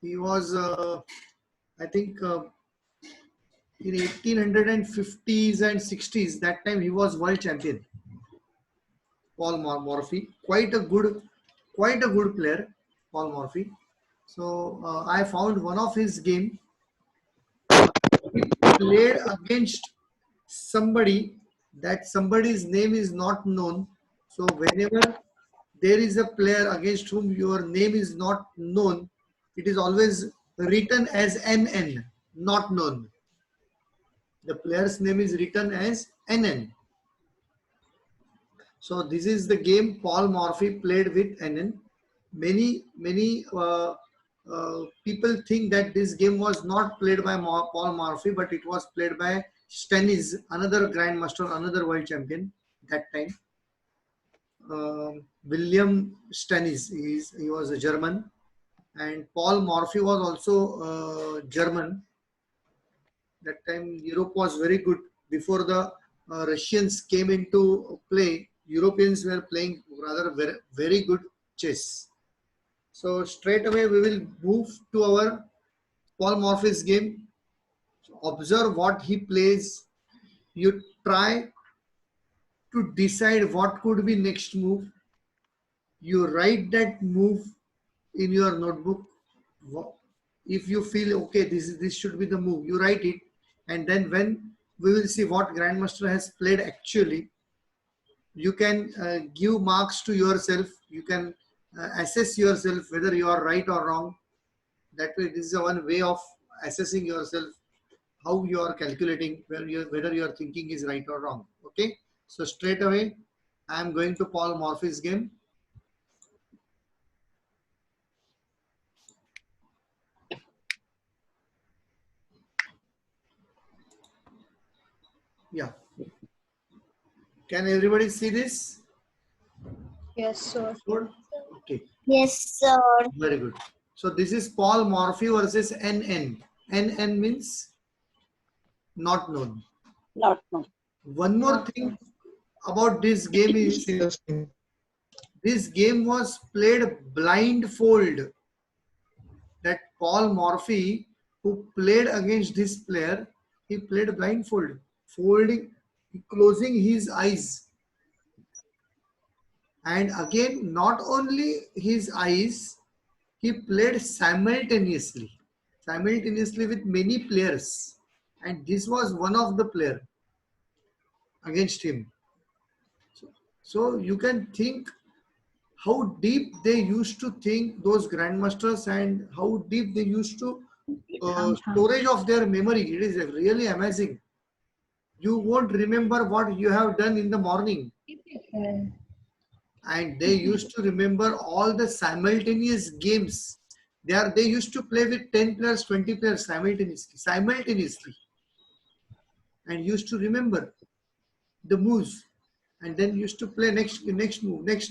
He was, I think, in 1850s and 60s. That time he was world champion. Paul Morphy, quite a good player, Paul Morphy. So I found one of his game. He played against somebody, that somebody's name is not known. So whenever there is a player against whom your name is not known, it is always written as NN, not known. The player's name is written as NN. So this is the game Paul Morphy played with NN. Many people think that this game was not played by Paul Morphy, but it was played by Stennis, another grandmaster, another world champion that time. William Stennis, he was a German, and Paul Morphy was also German. That time Europe was very good. Before the Russians came into play, Europeans were playing rather very good chess. So straight away we will move to our Paul Morphy's game. Observe what he plays. You try to decide what could be next move. You write that move in your notebook. If you feel okay, this should be the move, you write it, and then when we will see what grandmaster has played actually, you can give marks to yourself. You can assess yourself whether you are right or wrong. That way, this is one way of assessing yourself, how you are calculating whether your thinking is right or wrong. Okay, so straight away I am going to Paul Morphy's game. Yeah, can everybody see this? Yes, sir. Good. Okay. Yes, sir. Very good. So this is Paul Morphy versus NN. NN means not known. Not known. One more thing about this game is this game was played blindfold. That Paul Morphy, who played against this player, he played blindfold, closing his eyes. And again, not only his eyes, he played simultaneously with many players, and this was one of the player against him. So you can think how deep they used to think, those grandmasters, and how deep they used to storage of their memory. It is really amazing. You won't remember what you have done in the morning, and they used to remember all the simultaneous games. They used to play with 10 players, 20 players simultaneously, and used to remember the moves, and then used to play next move, next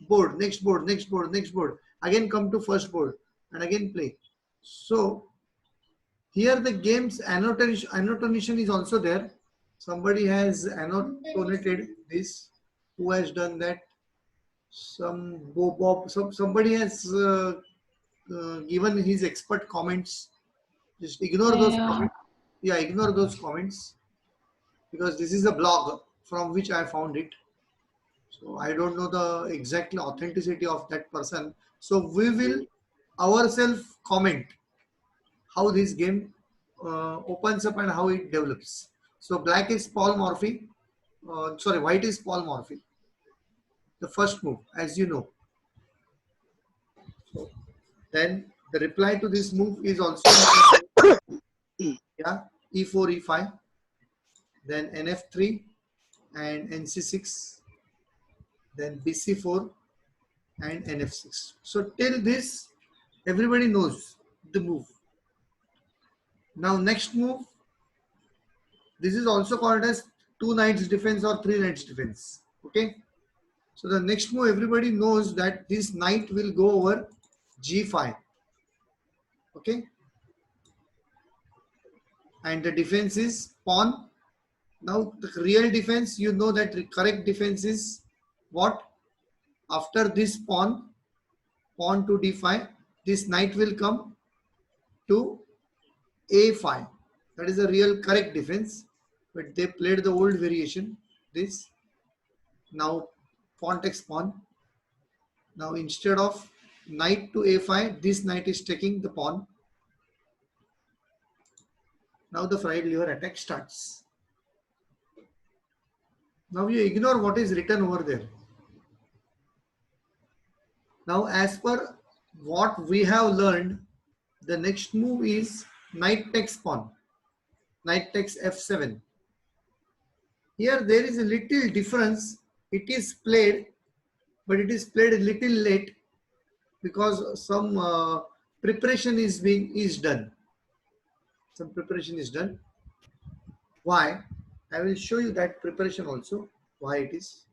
board, next board, again come to first board and again play. So here the game's annotation is also there. Somebody has annotated this. Who has done that? Somebody has given his expert comments. Just ignore those comments. Yeah, ignore those comments, because this is a blog from which I found it. So I don't know the exact authenticity of that person. So we will ourselves comment how this game opens up and how it develops. So black is Paul Morphy. White is Paul Morphy. The first move, as you know. So then the reply to this move is also yeah, E4, E5, then NF3 and NC6, then BC4 and NF6. So till this, everybody knows the move. Now next move, this is also called as 2 knights defense or 3 knights defense. Okay. So the next move, everybody knows that this knight will go over G5. Okay. And the defense is pawn. Now the real defense, you know that the correct defense is what? After this pawn to D5, this knight will come to a5. That is the real correct defense, but they played the old variation. This now pawn takes pawn. Now instead of knight to a5, this knight is taking the pawn. Now the fried liver attack starts. Now you ignore what is written over there. Now as per what we have learned, the next move is knight takes pawn. Knight takes f7. Here there is a little difference. It is played, but it is played a little late because some preparation is done. Some preparation is done. Why? I will show you that preparation also. Why it is.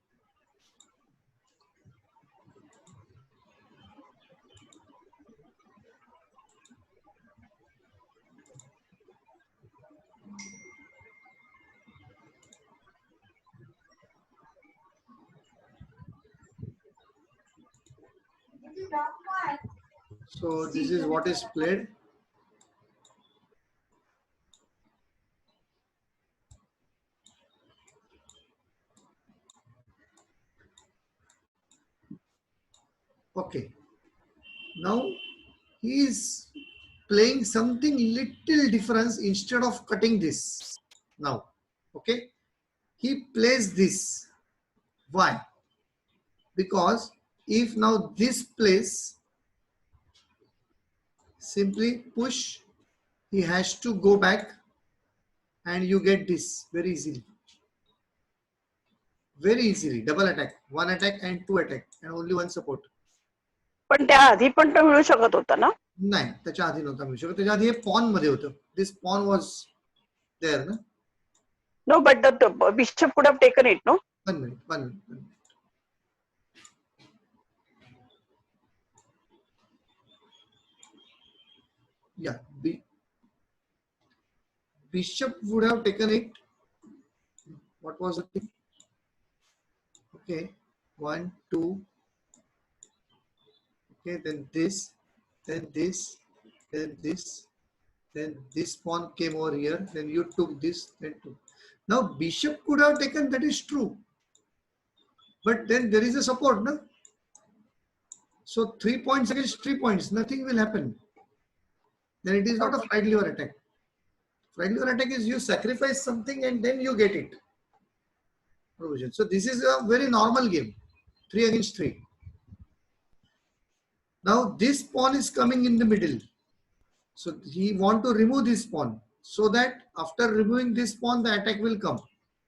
So this is what is played. Okay. Now he is playing something little difference instead of cutting this. Now, okay. He plays this. Why? Because if now this plays, simply push, he has to go back and you get this very easily. Very easily. Double attack. One attack and two attack and only one support. पण त्या आधी पण तो मिळू शकत होता ना? नाही, त्याच्या आधी नव्हता मिळू शकत. त्याच्या आधी हे पॉन मध्ये होतं. दिस पॉन वॉज देअर ना. No, but the bishop could have taken it, no? 1 minute, 1 minute, 1 minute. Yeah, bishop would have taken it. What was the thing? Okay, 1, 2. Okay, then this, then this, then this, then this pawn came over here. Then you took this, then took. Now bishop could have taken, that is true. But then there is a support, no? So 3 points against 3 points, nothing will happen. Then it is not a fried liver attack. Fried liver attack is you sacrifice something and then you get it. So this is a very normal game. 3 against 3. Now this pawn is coming in the middle. So he want to remove this pawn so that after removing this pawn, the attack will come.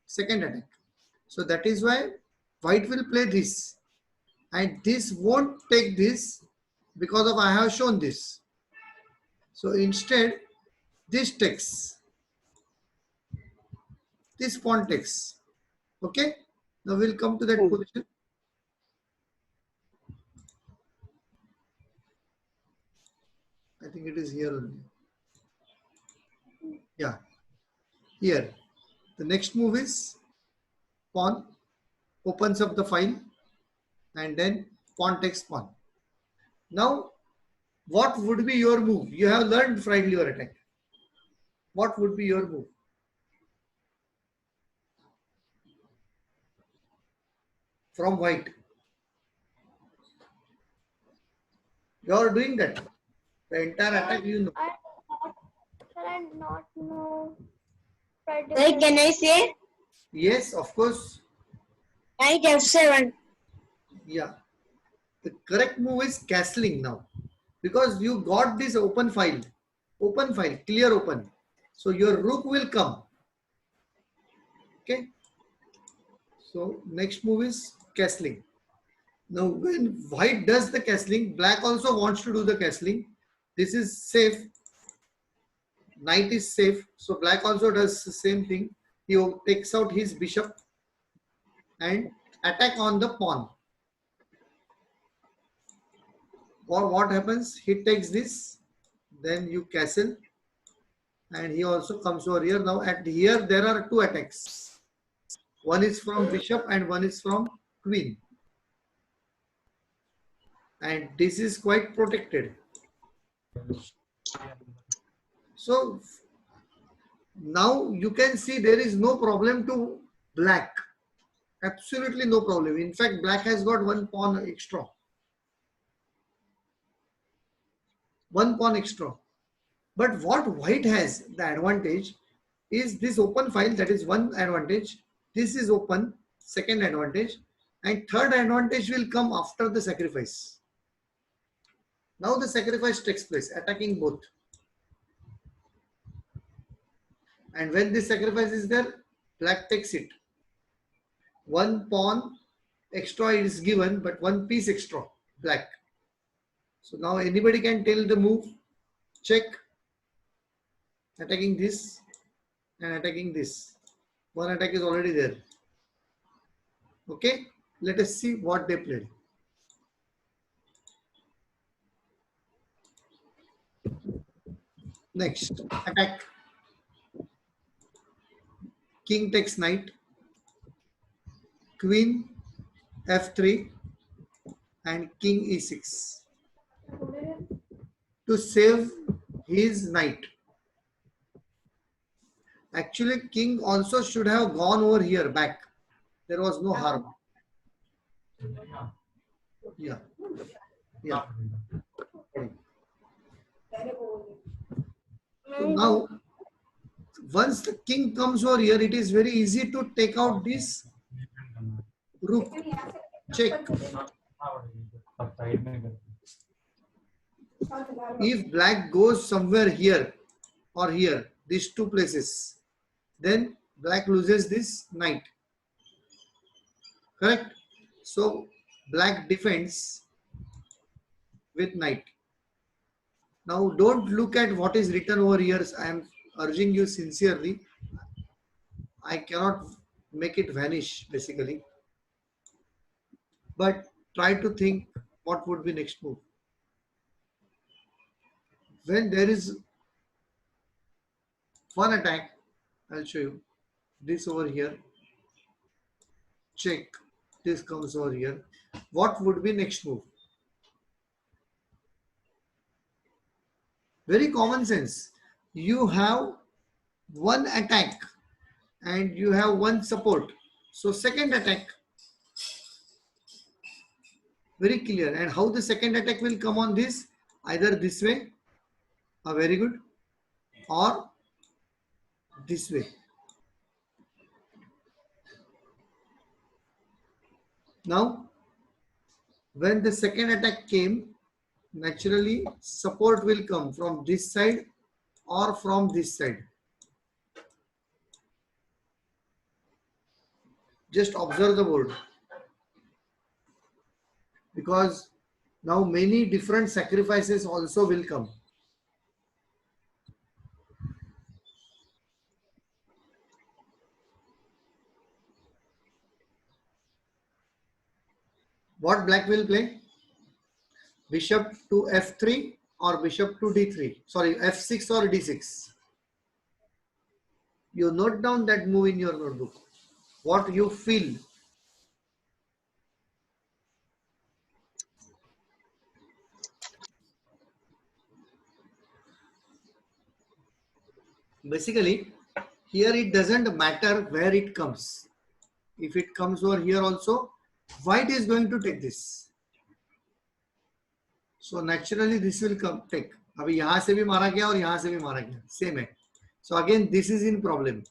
Second attack. So that is why white will play this. And this won't take this because of I have shown this. So instead, this takes. This pawn takes. Okay. Now we'll come to that position. I think it is here only. Yeah. Here. The next move is pawn opens up the file and then pawn takes pawn. Now, what would be your move? You have learned fried liver attack. What would be your move? From white. You are doing that. The entire attack you know. I not know. Wait, can I say? Yes, of course. Knight F7. Yeah. The correct move is castling now. Because you got this open file. Open file, clear open. So your rook will come. Okay. So next move is castling. Now when white does the castling, black also wants to do the castling. This is safe. Knight is safe. So black also does the same thing. He takes out his bishop and attack on the pawn. Or what happens? He takes this, then you castle, and he also comes over here. Now at here there are two attacks. One is from bishop and one is from queen. And this is quite protected. So now you can see there is no problem to black. Absolutely no problem. In fact, black has got one pawn extra. One pawn extra. But what white has the advantage is this open file, that is one advantage. This is open, second advantage. And third advantage will come after the sacrifice. Now the sacrifice takes place, attacking both. And when this sacrifice is there, black takes it. One pawn extra is given, but one piece extra, black. So now anybody can tell the move, check, attacking this and attacking this. One attack is already there. Okay, let us see what they played. Next, attack. King takes knight, queen f3 and king e6 to save his knight. Actually, king also should have gone over here back. There was no harm. Yeah. Yeah. So now, once the king comes over here, it is very easy to take out this rook. Check. If black goes somewhere here or here, these two places, then black loses this knight. Correct? So black defends with knight. Now don't look at what is written over here. I am urging you sincerely. I cannot make it vanish basically. But try to think what would be next move. When there is one attack, I'll show you this over here. Check. This comes over here. What would be next move? Very common sense. You have one attack and you have one support. So second attack. Very clear. And how the second attack will come on this? Either this way. Very good. Or this way. Now, when the second attack came, naturally support will come from this side or from this side. Just observe the board. Because now many different sacrifices also will come. What black will play? Bishop to f3 or bishop to d3. Sorry, f6 or d6. You note down that move in your notebook. What you feel. Basically, here it doesn't matter where it comes. If it comes over here also, white is going to take this. So naturally this will come take. अभी यहाँ से भी मारा गया और यहाँ से भी मारा गया. Same है. So again this is in problem.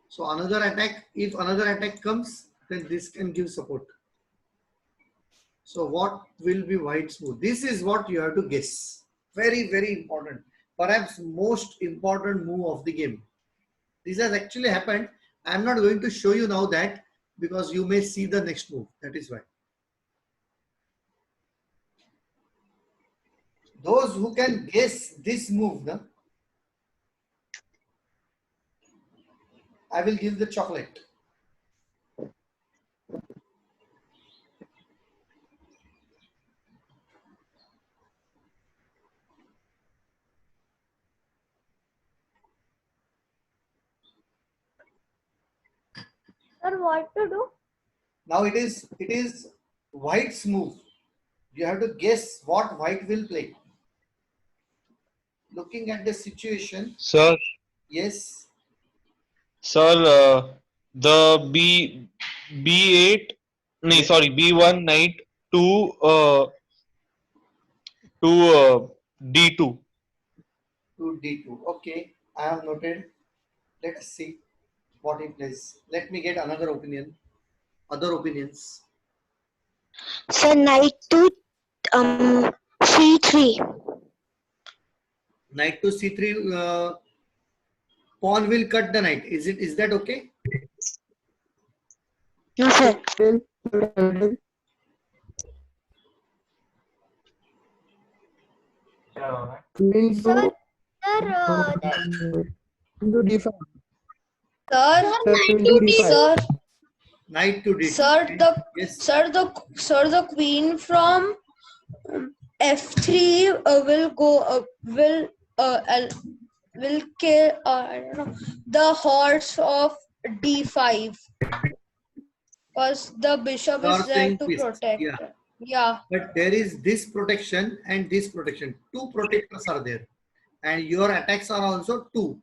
So another attack, if another attack comes, then this can give support. So what will be white's move? This is what you have to guess. Very, very important. Perhaps most important move of the game. This has actually happened. I am not going to show you now that because you may see the next move. That is why. Those who can guess this move, no? I will give the chocolate. Sir, what to do? Now it is white's move. You have to guess what white will play. looking at the situation, Sir, yes, the B8, no, yes, sorry, B1 knight to D2. to D2. Okay, I have noted. Let's see what he plays. Let me get another opinion, other opinions. Sir, knight to C3. Knight to C3, pawn will cut the knight. Is that okay? No, sir. Sir, sir, sir, Knight to D2. sir, Yes. the queen from F3 will kill I don't know, the horse of D5 because the bishop You are is there saying to this. protect. Yeah. Yeah. But there is this protection and this protection. Two protectors are there. And your attacks are also two.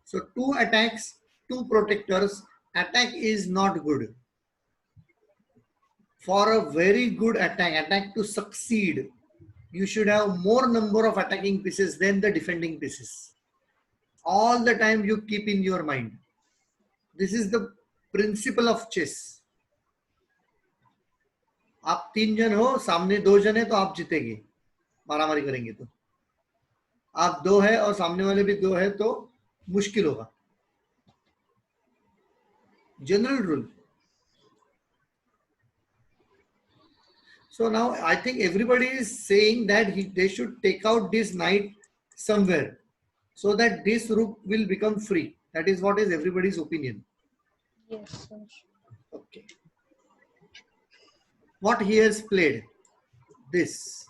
So two attacks, two protectors. Attack is not good. For a very good attack to succeed, you should have more number of attacking pieces than the defending pieces. All the time you keep in your mind. This is the principle of chess. आप 3 जन हो, सामने 2 जन है तो आप जीतेंगे, मारामारी करेंगे तो। आप 2 है और सामने वाले भी 2 है तो मुश्किल होगा। General rule. So now I think everybody is saying that they should take out this knight somewhere so that this rook will become free. That is what is everybody's opinion. Yes, sir. Okay. What he has played? This.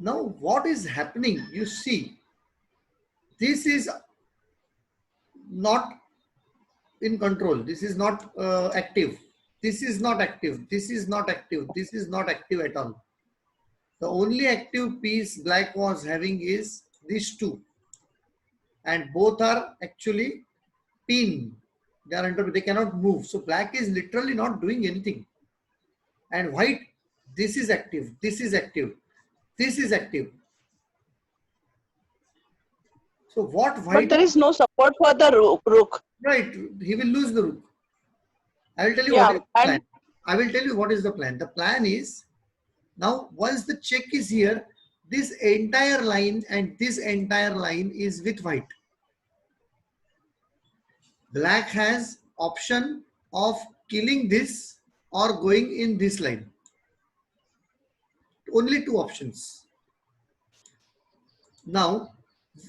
Now what is happening? You see, this is not in control. This is not active. This is not active. This is not active. This is not active at all. The only active piece black was having is these two. And both are actually pinned. They are under, they cannot move. So black is literally not doing anything. And white, this is active. This is active. This is active. So what white? But there is no support for the rook. Right, he will lose the rook. I will tell you Yeah, what is the and- plan. I will tell you what is the plan. The plan is, now once the check is here, this entire line and this entire line is with white. Black has option of killing this or going in this line. Only two options. Now,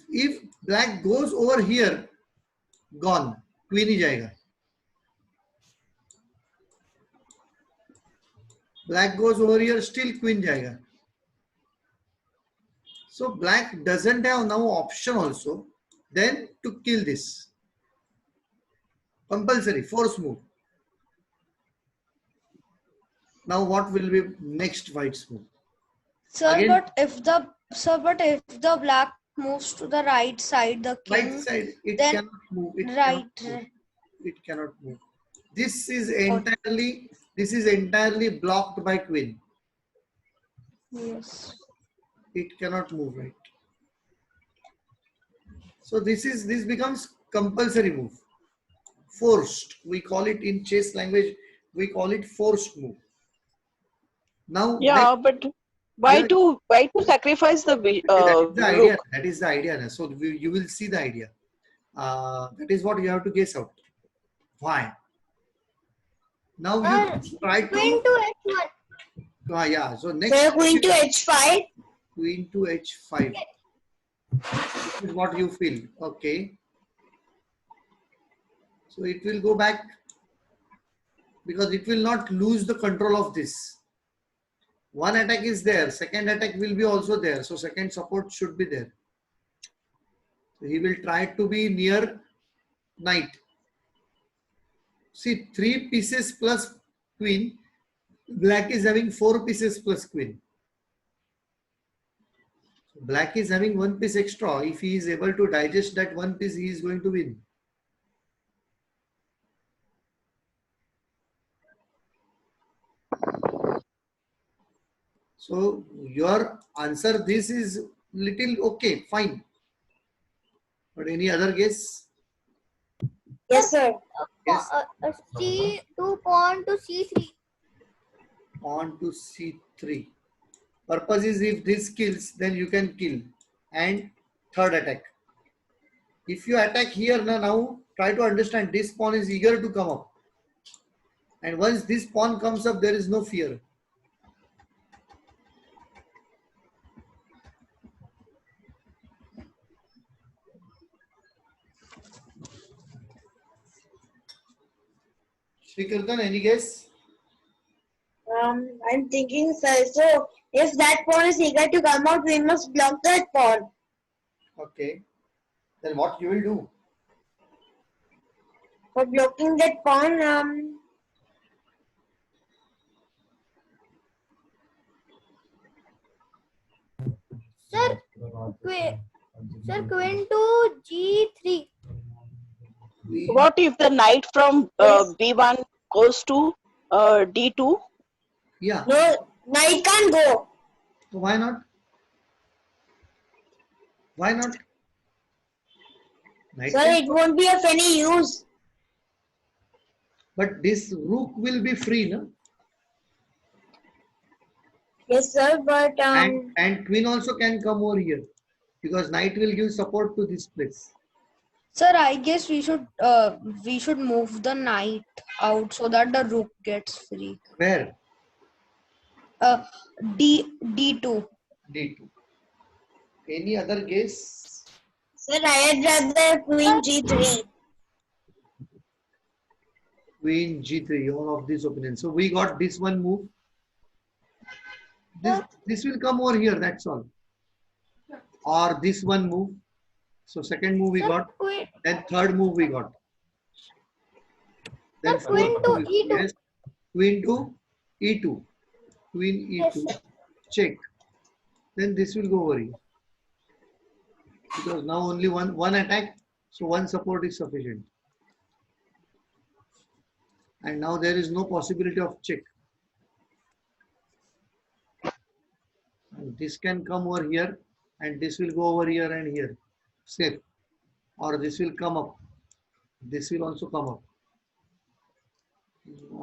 if black goes over here, gone, queen ही जाएगा. Black goes over here, still queen जाएगा. So black doesn't have now option also then to kill this. Compulsory, force move. Now what will be next white's move? Sir, Again- but if the black moves to the right side, the king. Right side, it then cannot move. It right. cannot move. It cannot move. This is entirely blocked by queen. Yes. It cannot move, right? So this becomes compulsory move. Forced. We call it in chess language, we call it forced move. Now Yeah, but why to sacrifice the that is the idea. rook? That is the idea. So you will see the idea. That is what you have to guess out. Why? Now you try Queen to. to H1. Yeah. So next. Sir, queen to H5. Queen to H5. This is what you feel. Okay. So it will go back because it will not lose the control of this. One attack is there, second attack will be also there. So second support should be there. So he will try to be near knight. See, 3 pieces plus queen. Black is having 4 pieces plus queen. Black is having 1 piece extra. If he is able to digest that 1 piece, he is going to win. So your answer this is little okay, fine. But any other guess? Yes, sir. Yes. C2 pawn to C3. On to C3. Purpose is if this kills, then you can kill. And third attack. If you attack here now, try to understand this pawn is eager to come up. And once this pawn comes up, there is no fear. Sri Kirtan, any guess? I'm thinking, sir. So, if that pawn is eager to come out, we must block that pawn. Okay. Then what you will do? For blocking that pawn, Sir, queen to G3. What if the knight from B1 goes to D2? Yeah. no, knight can't go. So why not? Why not? Knight Sir, can- it won't be of any use. But this rook will be free, no? Yes, sir, but And queen also can come over here because knight will give support to this place. Sir, I guess we should move the knight out so that the rook gets free. Where? D2. D2. Any other guess? sir, I'd rather queen G3. Queen G3, all of these opinions. So we got this one move. This will come over here, that's all. Or this one move. So second move we Sir, got. queen, Then third move we got. Then Sir, queen fourth to move- E2. Yes. Queen to E2. Queen Yes, E2. sir. Check. Then this will go over here. Because now only one attack, so one support is sufficient. And now there is no possibility of check. And this can come over here and this will go over here and here. Safe. Or this will come up. This will also come up.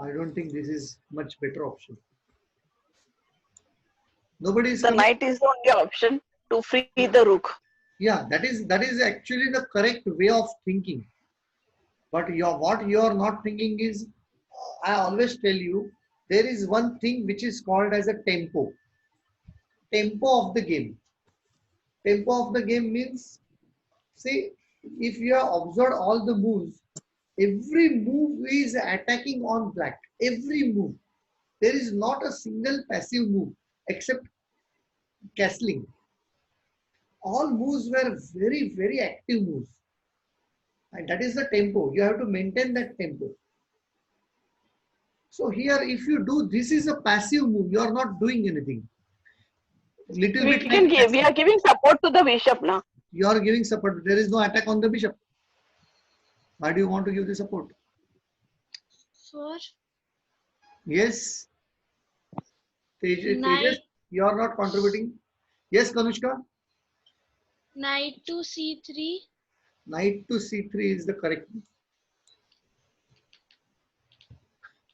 I don't think this is much better option. Nobody is The coming. knight is the only option to free the rook. Yeah, that is actually the correct way of thinking. But what you are not thinking is, I always tell you, there is one thing which is called as a tempo. Tempo of the game. Tempo of the game means, see, if you have observed all the moves, every move is attacking on black. Every move. There is not a single passive move except castling. All moves were very, very active moves. And that is the tempo. You have to maintain that tempo. So here, if you do, this is a passive move. You are not doing anything. Little We bit can like give, we are giving support to the bishop now. you are giving support. There is no attack on the bishop. Why do you want to give the support? Sir, Yes. Tejas, Knight. you are not contributing. Yes, Kanushka. knight to C3. Knight to C3 is the correct move.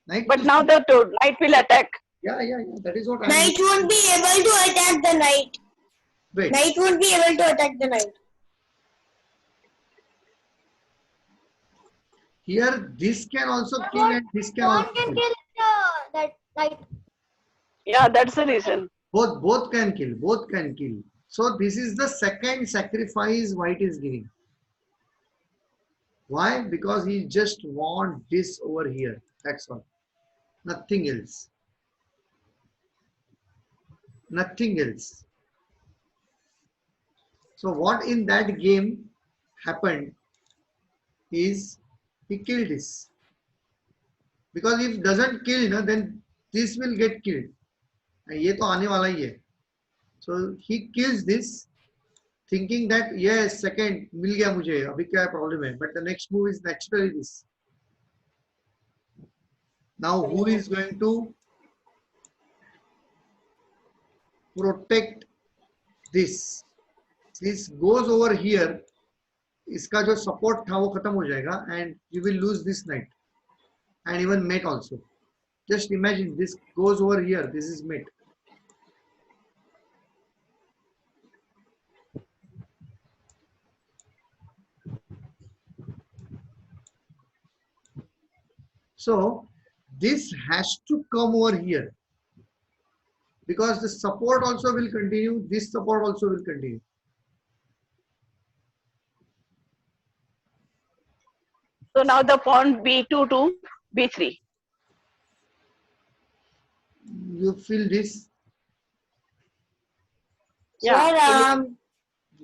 Knight But to now the knight will attack. yeah. That is what I Knight won't be able to attack the knight. Wait. Knight won't be able to attack the knight. Here, this can also kill and this can Pawn also can kill. kill that knight. Yeah, that's the reason. Both can kill. Both can kill. So this is the second sacrifice white is giving. Why? Because he just want this over here. That's all. Nothing else. Nothing else. So what in that game happened is he killed this. Because if doesn't kill, then this will get killed. ये तो आने वाला ही है. So he kills this, thinking that yes, second मिल गया मुझे, अभी क्या problem है? But the next move is naturally this. Now who is going to protect this? This goes over here. इसका जो support था वो खत्म हो जाएगा and you will lose this knight and even mate also. Just imagine this goes over here. This is mate. So this has to come over here because the support also will continue. This support also will continue. So now the pawn b2 to b3. You feel this? Yeah. Sir,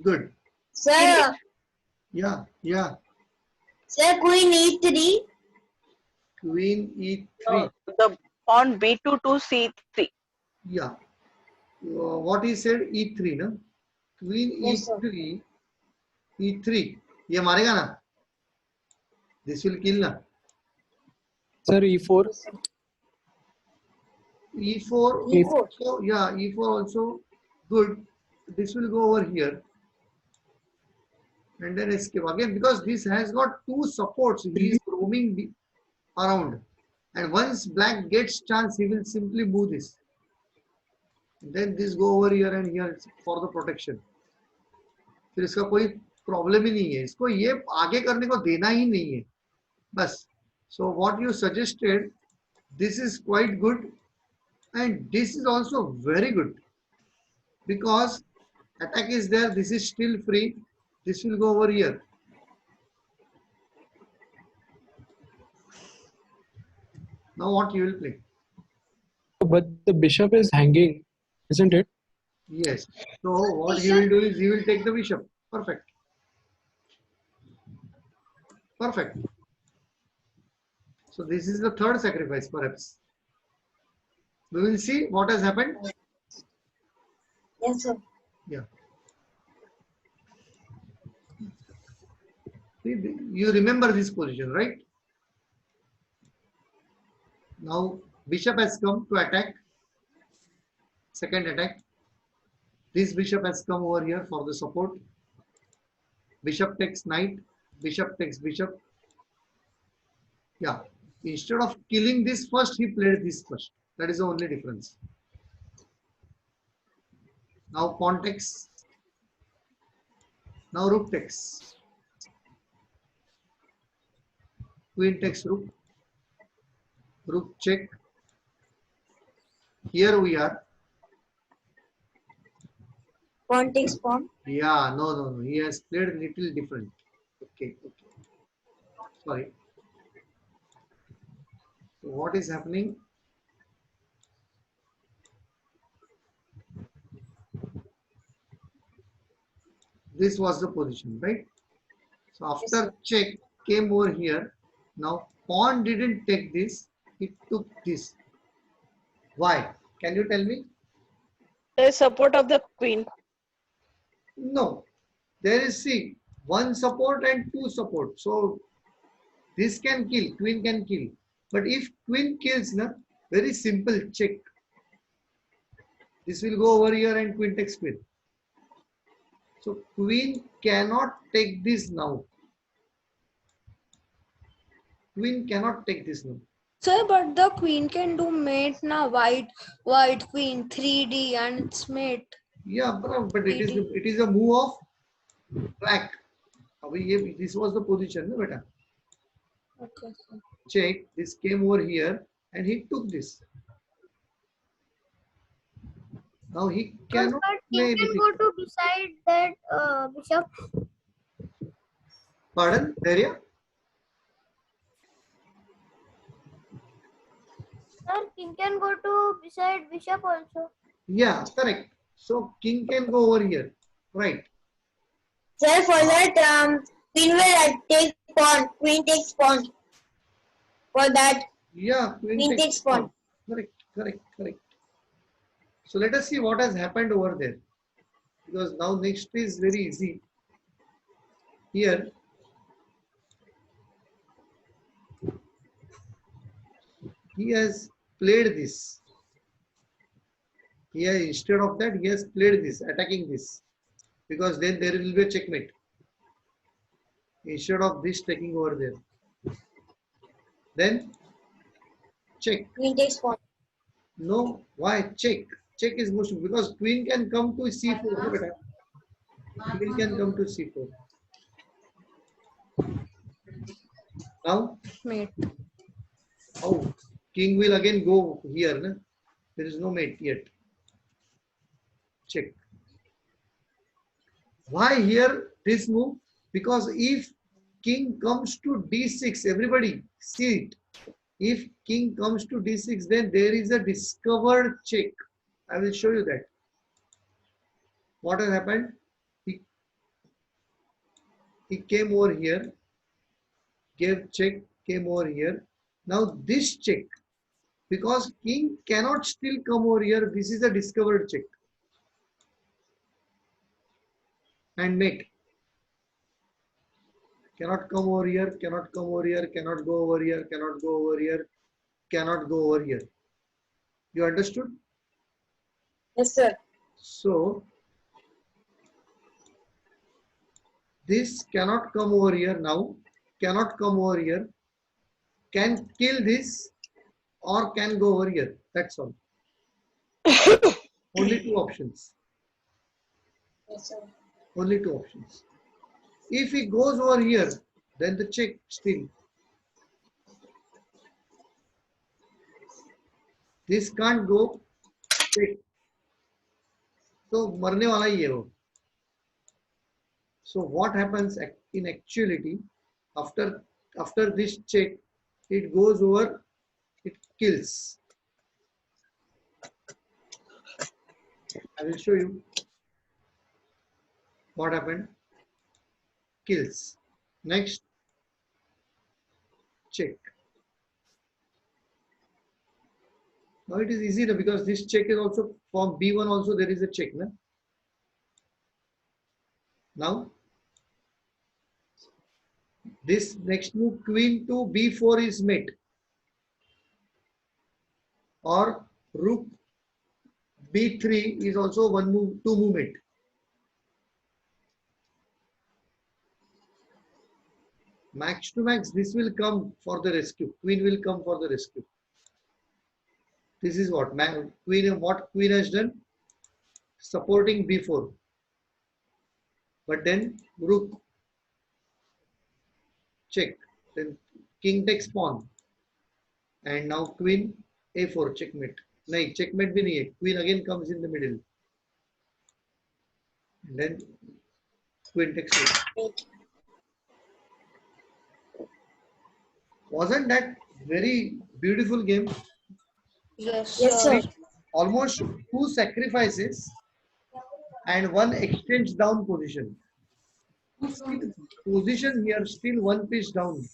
Good. sir, Yeah, yeah. sir, Queen E3. Queen E3. The pawn b2 to c3. Yeah. What he said E3 ना? Queen Yes, sir. E3. E3. ये मारेगा ना? This will kill ना? Sir, E4. E4. E4. Also, yeah, E4 also good. This will go over here. And then escape again because this has got two supports. He is roaming around. And once black gets chance, he will simply move this. Then this go over here and here for the protection. फिर इसका कोई problem ही नहीं है. इसको ये आगे करने को देना ही नहीं है. बस. So what you suggested, this is quite good. And this is also very good. Because attack is there, this is still free. This will go over here. Now what you will play? But the bishop is hanging, isn't it? Yes. So what he will do is he will take the bishop. Perfect. Perfect. So this is the third sacrifice perhaps. We will see what has happened. Yes, sir. Yeah. You remember this position, right? Now bishop has come to attack. Second attack. This bishop has come over here for the support. Bishop takes knight. Bishop takes bishop. Yeah. Instead of killing this first, he played this first. That is the only difference. Now pawn takes. Now rook takes. Queen takes rook. Rook check. Here we are. Pawn takes pawn. Yeah, no. He has played a little different. Okay. Sorry. So what is happening? This was the position, right? So after check came over here. Now pawn didn't take this. It took this. Why? Can you tell me? The support of the queen. No. There is, see, one support and two support. So this can kill, queen can kill. But if queen kills, na, very simple check. This will go over here and queen takes queen. So queen cannot take this now. Queen cannot take this now. Sir, but the queen can do mate na, white queen 3D and it's mate. Yeah, but it is a move of black. This was the position, no, beta. Okay, sir. Check. This came over here and he took this. Now he cannot play King can anything. go to beside that bishop. Pardon, Daria? Sir, king can go to beside bishop also. Yeah, correct. So king can go over here, right? Sir, for that, queen will take pawn. Queen takes pawn. For that, Yeah, Queen takes pawn. Correct. Correct, correct. So let us see what has happened over there. Because now next is very easy. Here, he has played this. Here, instead of that, he has played this, attacking this. Because then there will be a checkmate. Instead of this taking over there. Then check. Queen takes pawn. No, why? Check. Check is motion because queen can come to c4. Look at that. Queen can come to c4. Now, Mate. oh, king will again go here. No? There is no mate yet. Check. Why here this move? Because if king comes to d6, everybody see it. If king comes to d6, then there is a discovered check. I will show you that. What has happened? He came over here, gave check, came over here. Now this check, because king cannot still come over here, this is a discovered check. And mate. Cannot come over here, cannot come over here, cannot go over here, cannot go over here, cannot go over here. You understood? Yes, sir. So, this cannot come over here now, cannot come over here, can kill this or can go over here. That's all. Only two options. Yes, sir. Only two options. If he goes over here, then the check still. This can't go. Check. So मरने वाला ही है वो. So what happens in actuality after this check, it goes over, it kills. I will show you what happened. Kills. Next, check. Now it is easy because this check is also from B1 also there is a check. Na? Now, this next move queen to B4 is mate. Or rook B3 is also one move, two move mate. Max to max, this will come for the rescue. Queen will come for the rescue. This is what queen has done, supporting B4. But then rook check. Then king takes pawn, and now queen A4 checkmate. No, checkmate bhi nahi hai. Queen again comes in the middle, and then queen takes it. Wasn't that very beautiful game? Yes, Yes, sir. sir. Almost two sacrifices and one exchange down position. Still position here, still one piece down.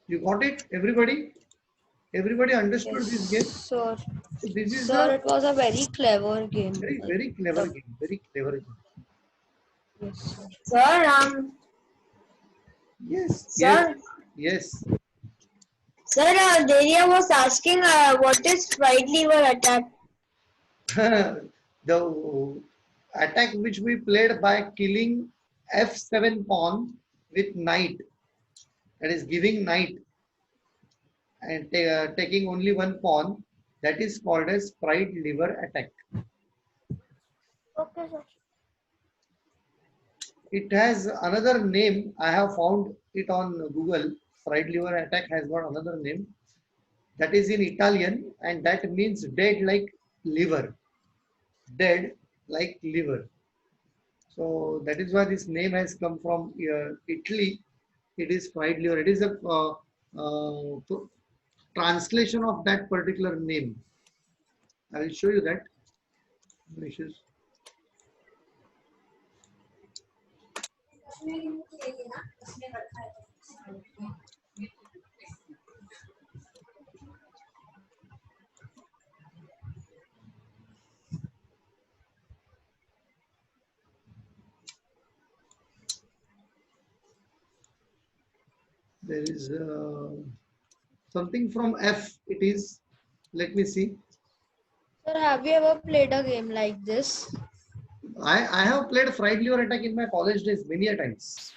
You got it, everybody? Everybody understood this game? Sir. So this is Sir, a it was a very clever game. very clever game. Very clever game. Yes, sir. Sir, Yes. sir, Yes. sir, Delia was asking what is right lever attack? Yes. The attack which we played by killing F7 pawn with knight, that is giving knight and taking only one pawn, that is called as pride lever attack. Okay, sir. It has another name. I have found it on Google. Pride lever attack has got another name. That is in Italian, and that means dead like liver. Dead like liver. So that is why this name has come from Italy. It is pride liver. It is a translation of that particular name. I will show you that. No issues. There is something from F. It is. Let me see. Sir, have you ever played a game like this? I have played fried liver attack in my college days many a times,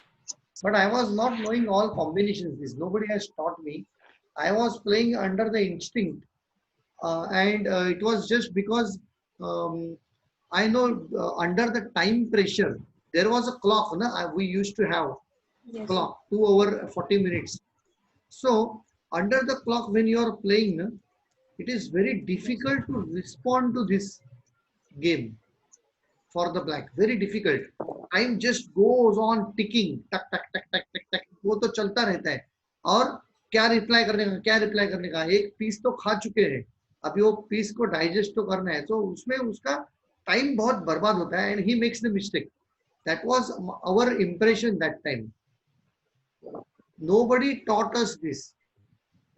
but I was not knowing all combinations. This nobody has taught me. I was playing under the instinct, and it was just because I know under the time pressure there was a clock. Na? We used to have Yes. clock 2 hour 40 minutes. So under the clock when you are playing, na, it is very difficult to respond to this game. For the black, very difficult. Time just goes on ticking, टक टक टक टक टक टक, वो तो चलता रहता है. और क्या रिप्लाई करने का एक पीस तो खा चुके हैं, अभी वो पीस को डाइजेस्ट तो करना है, तो उसमें उसका टाइम बहुत बर्बाद होता है. And he makes the mistake. That was our impression that time. Nobody taught us this.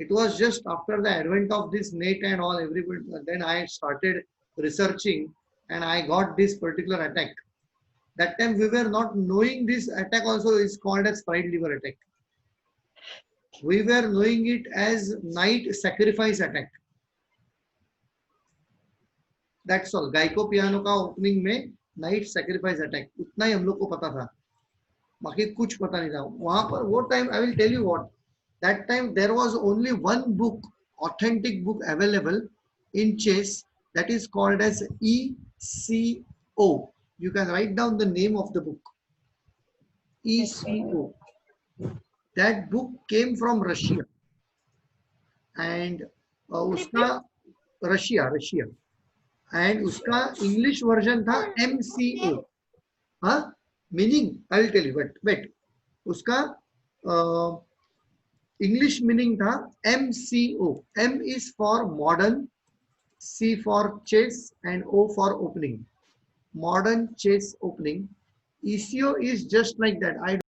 It was just after the advent of this net and all, everybody, then I started researching and I got this particular attack. That time we were not knowing this attack also is called as fried liver attack. We were knowing it as night sacrifice attack. That's all. Geico piano का opening में night sacrifice attack उतना ही हम लोग को पता था. बाकी कुछ पता नहीं था. वहाँ पर वो time I will tell you what. That time there was only one book, authentic book available in chess, that is called as ECO. You can write down the name of the book. ECO. That book came from Russia. And उसका Russia. And उसका English version था MCO. Huh? Meaning, I will tell you, but wait. उसका English meaning था MCO. M is for modern, C for chess, and O for opening. Modern chess opening. ECO is just like that. I